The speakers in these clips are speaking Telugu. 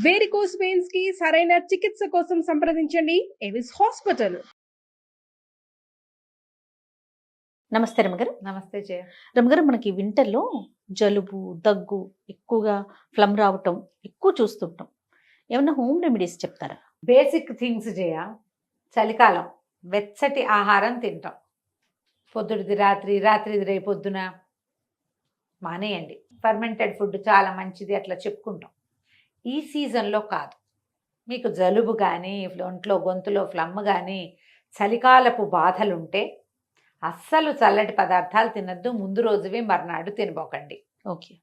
వేరికోస్ వెయిన్స్ కి సరైన చికిత్స కోసం సంప్రదించండి ఎవిస్ హాస్పిటల్. నమస్తే రమగారు. నమస్తే జయ. రమగారు, మనకి వింటర్లో జలుబు దగ్గు ఎక్కువగా ఫ్లమ్ రావటం ఎక్కువ చూస్తుంటాం. ఏమన్నా హోమ్ రెమెడీస్ చెప్తారా? బేసిక్ థింగ్స్ జయ. చలికాలం వెచ్చటి ఆహారం తింటాం. పొద్దుటిది రాత్రి, రాత్రిది రేపు పొద్దున మానేయండి. ఫర్మెంటెడ్ ఫుడ్ చాలా మంచిది అట్లా చెప్పుకుంటాం. ఈ సీజన్లో కాదు. మీకు జలుబు కానీ ఒంట్లో గొంతులో ఫ్లమ్ కానీ చలికాలపు బాధలుంటే అస్సలు చల్లటి పదార్థాలు తినద్దు. ముందు రోజువి మర్నాడు తినబోకండి. ఓకే.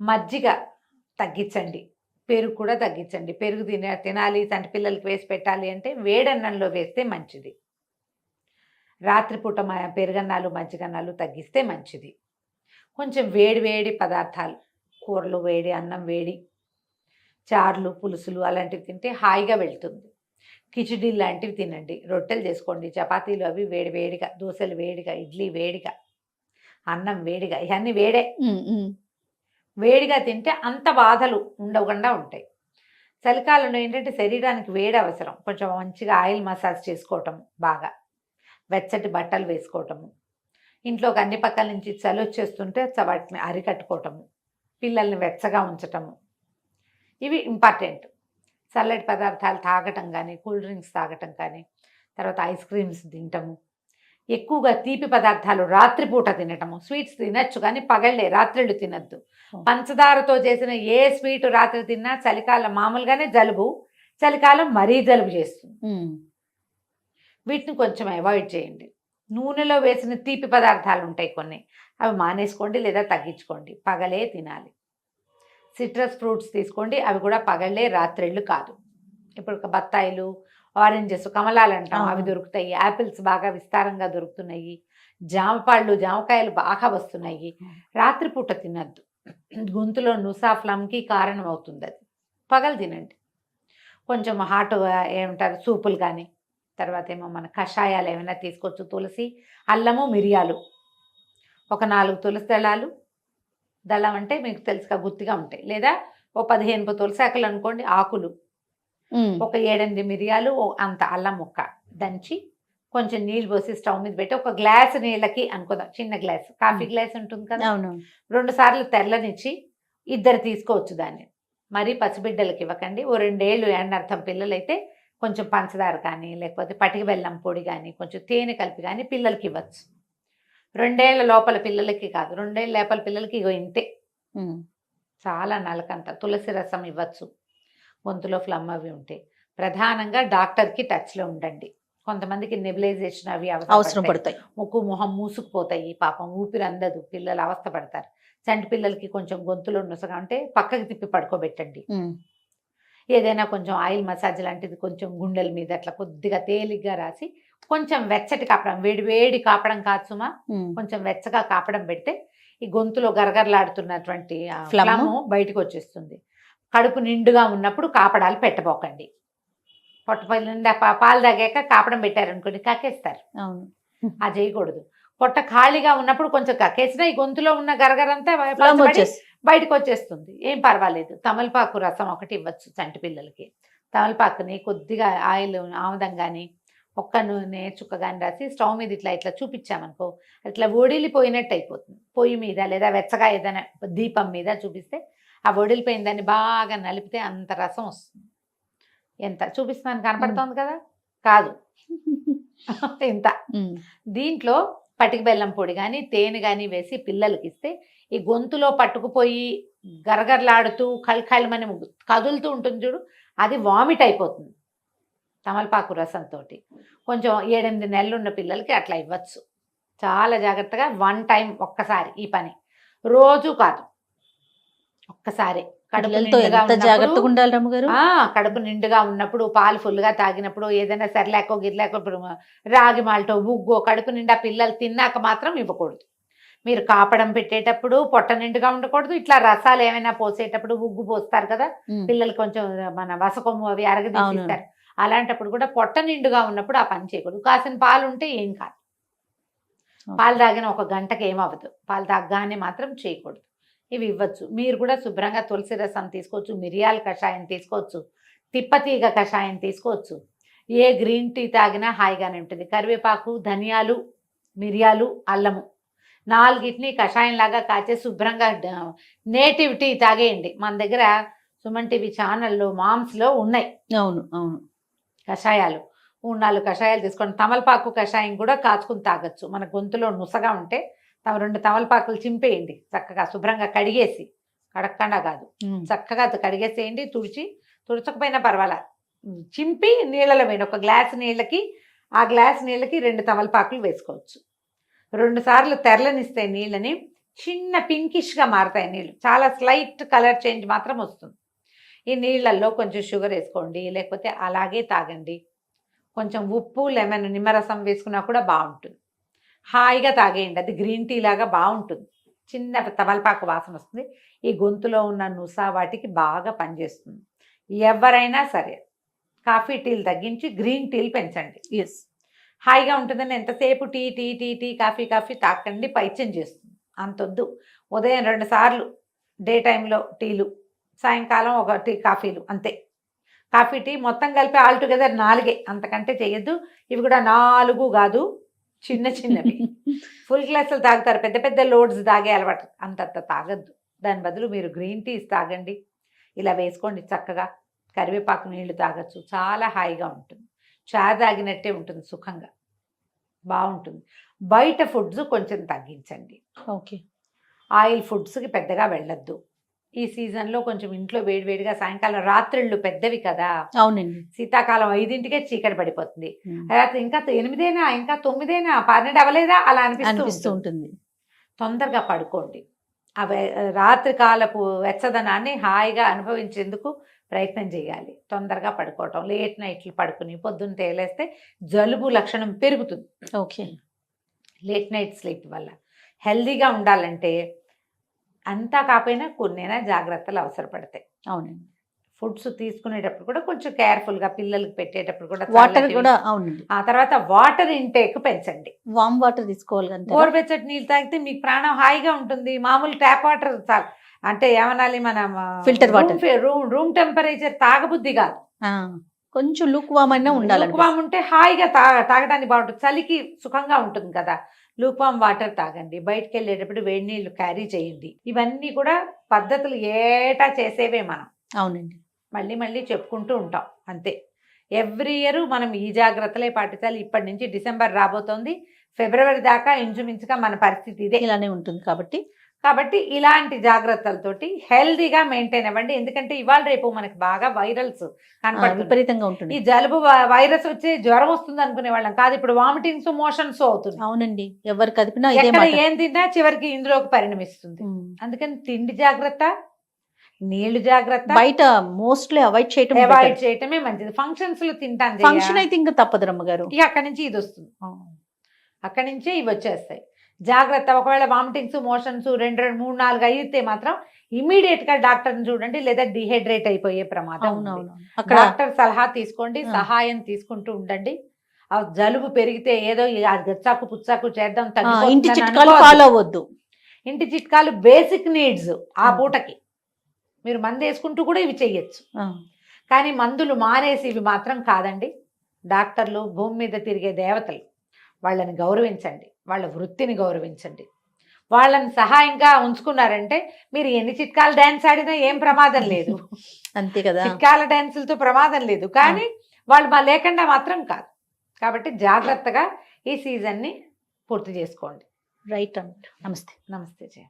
మజ్జిగ తగ్గించండి, పెరుగు కూడా తగ్గించండి. పెరుగు తినాలి అంటే పిల్లలకి వేసి పెట్టాలి అంటే వేడన్నంలో వేస్తే మంచిది. రాత్రిపూట పెరుగన్నాలు మజ్జిగన్నాలు తగ్గిస్తే మంచిది. కొంచెం వేడి వేడి పదార్థాలు, కూరలు వేడి, అన్నం వేడి, చారులు పులుసులు అలాంటివి తింటే హాయిగా వెళ్తుంది. కిచిడి లాంటివి తినండి, రొట్టెలు చేసుకోండి, చపాతీలు అవి వేడి వేడిగా, దోశలు వేడిగా, ఇడ్లీ వేడిగా, అన్నం వేడిగా, ఇవన్నీ వేడే. వేడిగా తింటే అంత బాధలు ఉండకుండా ఉంటాయి. చలికాలంలో ఏంటంటే శరీరానికి వేడి అవసరం. కొంచెం మంచిగా ఆయిల్ మసాజ్ చేసుకోవటం, బాగా వెచ్చటి బట్టలు వేసుకోవటము, ఇంట్లోకి అన్ని పక్కల నుంచి చలి వచ్చేస్తుంటే వాటిని అరికట్టుకోవటము, పిల్లల్ని వెచ్చగా ఉంచటము, ఇవి ఇంపార్టెంట్. చల్లటి పదార్థాలు తాగటం కానీ, కూల్ డ్రింక్స్ తాగటం కానీ, తర్వాత ఐస్ క్రీమ్స్ తినటము, ఎక్కువగా తీపి పదార్థాలు రాత్రిపూట తినటము. స్వీట్స్ తినచ్చు కానీ పగళ్ళే, రాత్రిళ్ళు తినద్దు. పంచదారతో చేసిన ఏ స్వీట్ రాత్రి తిన్నా చలికాలం మామూలుగానే జలుబు, చలికాలం మరీ జలుబు చేస్తుంది. వీటిని కొంచెం అవాయిడ్ చేయండి. నూనెలో వేసిన తీపి పదార్థాలు ఉంటాయి కొన్ని, అవి మానేసుకోండి లేదా తగ్గించుకోండి. పగలే తినాలి. సిట్రస్ ఫ్రూట్స్ తీసుకోండి, అవి కూడా పగళ్ళే, రాత్రిళ్ళు కాదు. ఇప్పుడు బత్తాయిలు, ఆరెంజెస్, కమలాలు అంటాం, అవి దొరుకుతాయి. యాపిల్స్ బాగా విస్తారంగా దొరుకుతున్నాయి. జామపళ్ళు, జామకాయలు బాగా వస్తున్నాయి. రాత్రిపూట తినద్దు. గొంతులో నుసా ఫ్లమ్కి కారణం అవుతుంది అది. పగలు తినండి. కొంచెం హాట్ ఏమంటారు సూపులు కానీ, తర్వాత ఏమో మన కషాయాలు ఏమైనా తీసుకోవచ్చు. తులసి, అల్లము, మిరియాలు, ఒక 4 తులసి దళాలు, దళం అంటే మీకు తెలుసుగా గుత్తిగా ఉంటాయి, లేదా ఓ 15 తులసి ఆకులు అనుకోండి, ఆకులు, ఒక 7-8 మిరియాలు, అంత అల్లం ముక్క దంచి కొంచెం నీళ్ళు పోసి స్టవ్ మీద పెట్టి, ఒక గ్లాస్ నీళ్ళకి అనుకుందాం, చిన్న గ్లాస్, కాఫీ గ్లాస్ ఉంటుంది కదా, 2 సార్లు తెల్లనిచ్చి 2 తీసుకోవచ్చు దాన్ని. మరీ పసిబిడ్డలకి ఇవ్వకండి. ఓ 2 ఏళ్ళు ఎండర్థం పిల్లలైతే కొంచెం పంచదార కానీ, లేకపోతే పటిక బెల్లం పొడి కానీ, కొంచెం తేనె కలిపి కానీ పిల్లలకి ఇవ్వచ్చు. 2 ఏళ్ల లోపల పిల్లలకి కాదు, 2 ఏళ్ల లోపల పిల్లలకి ఇగో ఇంతే, చాలా నలకంత తులసి రసం ఇవ్వచ్చు. గొంతులో ఫ్లమ్ అవి ఉంటాయి. ప్రధానంగా డాక్టర్కి టచ్లో ఉండండి. కొంతమందికి నెబులైజేషన్ అవి అవసరం పడతాయి. ముక్కు మొహం మూసుకుపోతాయి, పాపం ఊపిరి అందదు, పిల్లలు అవస్థ పడతారు. చంటి పిల్లలకి కొంచెం గొంతులో నుసగా ఉంటే పక్కకి తిప్పి పడుకోబెట్టండి. ఏదైనా కొంచెం ఆయిల్ మసాజ్ లాంటిది కొంచెం గుండెల మీద అట్లా కొద్దిగా తేలిగ్గా రాసి, కొంచెం వెచ్చటి కాపడం, వేడి వేడి కాపడం కాదు సుమా, కొంచెం వెచ్చగా కాపడం పెడితే ఈ గొంతులో గరగరలాడుతున్నటువంటి ఫ్లమ్ బయటకు వచ్చేస్తుంది. కడుపు నిండుగా ఉన్నప్పుడు కాపడాలు పెట్టబోకండి. పొట్ట నిండా పాలు తాగాక కాపడం పెట్టారనుకోండి కక్కేస్తారు, అది చేయకూడదు. పొట్ట ఖాళీగా ఉన్నప్పుడు కొంచెం కక్కేసినా ఈ గొంతులో ఉన్న గరగరంతా బయటకు వచ్చేస్తుంది, ఏం పర్వాలేదు. తమలపాకు రసం ఒకటి ఇవ్వచ్చు చంటి పిల్లలకి. తమలపాకుని కొద్దిగా ఆయిల్, ఆముదం కానీ, ఒక్క నూనె చుక్క కానీ రాసి స్టవ్ మీద ఇట్లా ఇట్లా చూపించామనుకో, అట్లా ఒడిలిపోయినట్టు అయిపోతుంది. పొయ్యి మీద లేదా వెచ్చగా ఏదైనా దీపం మీద చూపిస్తే ఆ ఒడిలిపోయిన దాన్ని బాగా నలిపితే అంత రసం వస్తుంది. ఎంత చూపిస్తున్నాను కనపడుతోంది కదా, కాదు ఇంత. దీంట్లో పటిక బెల్లం పొడి కానీ, తేనె కానీ వేసి పిల్లలకి ఇస్తే ఈ గొంతులో పట్టుకుపోయి గరగరలాడుతూ కళ్ళమని కదులుతూ ఉంటుంది చూడు, అది వామిట్ అయిపోతుంది తమలపాకు రసంతో. కొంచెం 7-8 నెలలు ఉన్న పిల్లలకి అట్లా ఇవ్వచ్చు. చాలా జాగ్రత్తగా 1 టైం, ఒక్కసారి ఈ పని, రోజు కాదు, ఒక్కసారి. కడుపు నిండుగా ఉన్నప్పుడు, పాలు ఫుల్గా తాగినప్పుడు, ఏదైనా సరిలేకో గిరిలేకో, రాగి మాల్టో, ఉగ్గో కడుపు నిండా పిల్లలు తిన్నాక మాత్రం ఇవ్వకూడదు. మీరు కాపడం పెట్టేటప్పుడు పొట్ట నిండుగా ఉండకూడదు. ఇట్లా రసాలు ఏమైనా పోసేటప్పుడు ఉగ్గు పోస్తారు కదా పిల్లలు, కొంచెం మన వసకొమ్ము అవి అరగదీస్తారు, అలాంటప్పుడు కూడా పొట్ట నిండుగా ఉన్నప్పుడు ఆ పని చేయకూడదు. కాసిన పాలు ఉంటే ఏం కాదు, పాలు తాగిన 1 గంటకి ఏమవ్వదు, పాలు తాగగానే మాత్రం చేయకూడదు. ఇవి ఇవ్వచ్చు. మీరు కూడా శుభ్రంగా తులసి రసం తీసుకోవచ్చు, మిరియాల కషాయం తీసుకోవచ్చు, తిప్పతీగ కషాయం తీసుకోవచ్చు. ఏ గ్రీన్ టీ తాగినా హాయిగానే ఉంటుంది. కరివేపాకు, ధనియాలు, మిరియాలు, అల్లము 4టిని కషాయంలాగా కాచే శుభ్రంగా నేటివ్ టీ తాగేయండి. మన దగ్గర సుమన్ టీవీ ఛానల్లో మామ్స్లో ఉన్నాయి అవును అవును. కషాయాలు. 3-4 కషాయాలు తీసుకోండి. తమలపాకు కషాయం కూడా కాచుకుని తాగొచ్చు. మన గొంతులో నుసగా ఉంటే 2 తమలపాకులు చింపేయండి చక్కగా, శుభ్రంగా కడిగేసి, కడగకుండా కాదు, చక్కగా కడిగేసేయండి. తుడచకపోయినా పర్వాలా, చింపి నీళ్ళలో వేయండి. ఒక గ్లాస్ నీళ్ళకి, ఆ గ్లాస్ నీళ్ళకి 2 తమలపాకులు వేసుకోవచ్చు. 2 సార్లు తెరలనిస్తే నీళ్ళని చిన్న పింకిష్గా మారుతాయి నీళ్ళు. చాలా స్లైట్ కలర్ చేంజ్ మాత్రం వస్తుంది. ఈ నీళ్ళల్లో కొంచెం షుగర్ వేసుకోండి, లేకపోతే అలాగే తాగండి. కొంచెం ఉప్పు, లెమన్, నిమ్మరసం వేసుకున్నా కూడా బాగుంటుంది. హాయిగా తాగేయండి. అది గ్రీన్ టీ లాగా బాగుంటుంది. చిన్న తమలపాకు వాసన వస్తుంది. ఈ గొంతులో ఉన్న నుస వాటికి బాగా పనిచేస్తుంది. ఎవరైనా సరే కాఫీ టీలు తగ్గించి గ్రీన్ టీలు పెంచండి. ఎస్, హాయిగా ఉంటుందని ఎంతసేపు tea tea tea tea coffee coffee తాకండి, పైత్యం చేస్తుంది. అంతొద్దు. ఉదయం 2 సార్లు డే టైంలో టీలు, సాయంకాలం 1 టీ కాఫీలు, అంతే. కాఫీ టీ మొత్తం కలిపి ఆల్ టుగెదర్ 4, అంతకంటే చేయొద్దు. ఇవి కూడా 4 కాదు, చిన్న చిన్నవి. ఫుల్ గ్లాసులు తాగుతారు, పెద్ద పెద్ద లోడ్స్ తాగే అలవాటు, అంతంత తాగద్దు. దాని బదులు మీరు గ్రీన్ టీస్ తాగండి. ఇలా వేసుకోండి చక్కగా. కరివేపాకు నీళ్లు తాగొచ్చు, చాలా హాయిగా ఉంటుంది. చాయ్ తాగినట్టే ఉంటుంది, సుఖంగా బాగుంటుంది. బయట ఫుడ్స్ కొంచెం తగ్గించండి. ఓకే. ఆయిల్ ఫుడ్స్కి పెద్దగా వెళ్ళొద్దు. ఈ సీజన్లో కొంచెం ఇంట్లో వేడివేడిగా, సాయంకాలం రాత్రిళ్ళు పెద్దవి కదా, అవునండి. శీతాకాలం 5కే చీకటి పడిపోతుంది. రాత్రి ఇంకా 8 ఇంకా 9 12 అవ్వలేదా అలా అనిపిస్తూ ఉంటుంది. తొందరగా పడుకోండి. రాత్రి కాలపు వెచ్చదనాన్ని హాయిగా అనుభవించేందుకు ప్రయత్నం చేయాలి. తొందరగా పడుకోవటం, లేట్ నైట్లు పడుకుని పొద్దున్న తేలేస్తే జలుబు లక్షణం పెరుగుతుంది. ఓకే. లేట్ నైట్ స్లీప్ వల్ల హెల్దీగా ఉండాలంటే అంతా కాకపోయినా కొన్నైనా జాగ్రత్తలు అవసరపడతాయి. అవునండి. ఫుడ్స్ తీసుకునేటప్పుడు కూడా కొంచెం కేర్ఫుల్గా, పిల్లలకి పెట్టేటప్పుడు కూడా వాటర్ కూడా. అవునండి. ఆ తర్వాత వాటర్ ఇంటేక్ పెంచండి. వామ్ వాటర్ తీసుకోవాలి. గోరువెచ్చటి నీళ్ళు తాగితే మీకు ప్రాణం హాయిగా ఉంటుంది. మామూలు ట్యాప్ వాటర్ అంటే ఏమనాలి, మనం ఫిల్టర్ వాటర్, రూమ్ టెంపరేచర్ తాగబుద్ధి కాదు. కొంచెం లూక్ వామ్ అయినా ఉండాలి. లూక్ వామ్ ఉంటే హాయిగా తాగడానికి బాగుంటుంది. చలికి సుఖంగా ఉంటుంది కదా. లూక్ వామ్ వాటర్ తాగండి. బయటకు వెళ్ళేటప్పుడు వేడి నీళ్ళు క్యారీ చేయండి. ఇవన్నీ కూడా పద్ధతులు ఏటా చేసేవే మనం. అవునండి. మళ్ళీ మళ్ళీ చెప్పుకుంటూ ఉంటాం, అంతే. ఎవ్రీ ఇయర్ మనం ఈ జాగ్రత్తలే పాటించాలి. ఇప్పటి నుంచి డిసెంబర్ రాబోతోంది, ఫిబ్రవరి దాకా ఇంచుమించుగా మన పరిస్థితి ఇదే, ఇలానే ఉంటుంది. కాబట్టి ఇలాంటి జాగ్రత్తలతోటి హెల్దీగా మెయింటైన్ అవ్వండి. ఎందుకంటే ఇవాళ రేపు మనకి బాగా వైరల్స్ కనపడుతుంది, విపరీతంగా ఉంటుంది. ఈ జలుబు వైరస్ వచ్చి జ్వరం వస్తుంది అనుకునే వాళ్ళం కాదు, ఇప్పుడు వామిటింగ్స్, మోషన్స్ అవుతుంది. అవునండి. ఎవరు కదిపినా ఏం తిన్నా చివరికి ఇందులోకి పరిణమిస్తుంది. అందుకని తిండి జాగ్రత్త, నీళ్లు జాగ్రత్త. బయట మోస్ట్లీ అవాయిడ్ చేయటమే మంచిది. ఫంక్షన్స్ లో తింటాను, ఫంక్షన్ అయితే ఇంకా తప్పదు రమ్మగారు. ఇక అక్కడి నుంచి ఇది వస్తుంది, అక్కడి నుంచే ఇవి వచ్చేస్తాయి. జాగ్రత్త. ఒకవేళ వామిటింగ్స్, మోషన్స్ 2, 3, 4 అయితే మాత్రం ఇమీడియట్ గా డాక్టర్ని చూడండి, లేదా డిహైడ్రేట్ అయిపోయే ప్రమాదం ఉంది. డాక్టర్ సలహా తీసుకోండి, సహాయం తీసుకుంటూ ఉండండి. ఆ జలుబు పెరిగితే ఏదో గచ్చాకు పుచ్చాకు చేద్దాం, ఇంటి చిట్కాలు ఫాలో అవ్వద్దు. ఇంటి చిట్కాలు బేసిక్ నీడ్స్. ఆ పూటకి మీరు మందు వేసుకుంటూ కూడా ఇవి చెయ్యొచ్చు, కానీ మందులు మానేసి ఇవి మాత్రం కాదండి. డాక్టర్లు భూమి మీద తిరిగే దేవతలు, వాళ్ళని గౌరవించండి, వాళ్ళ వృత్తిని గౌరవించండి. వాళ్ళని సహాయంగా ఉంచుకున్నారంటే మీరు ఎన్ని చిట్కాల డ్యాన్స్ ఆడినా ఏం ప్రమాదం లేదు. అంతే కదా. చిట్కాల డ్యాన్సులతో ప్రమాదం లేదు, కానీ వాళ్ళు లేకుండా మాత్రం కాదు. కాబట్టి జాగ్రత్తగా ఈ సీజన్ని పూర్తి చేసుకోండి. రైట్. నమస్తే. నమస్తే జయ.